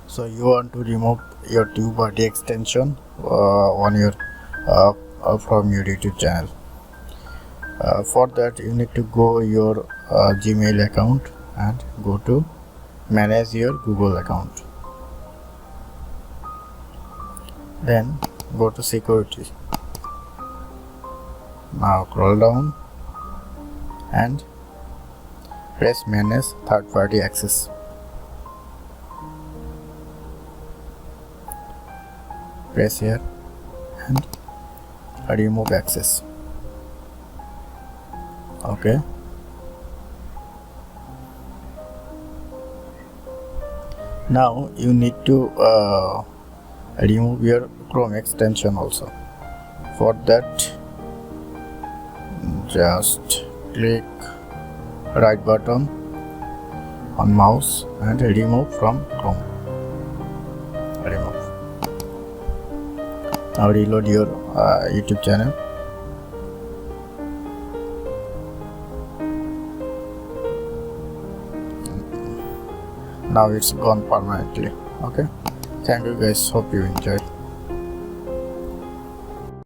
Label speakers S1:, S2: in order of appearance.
S1: So you want to remove your TubeBuddy extension on your from your YouTube channel. For that you need to go your Gmail account and go to manage your Google account. Then go to security. Now scroll down and press manage third party access. Press here and remove access. Okay. Now you need to remove your Chrome extension also. For that, just click right button on mouse and remove from Chrome. Remove. Now reload your YouTube channel. Now it's gone permanently. Okay, thank you guys, hope you enjoyed.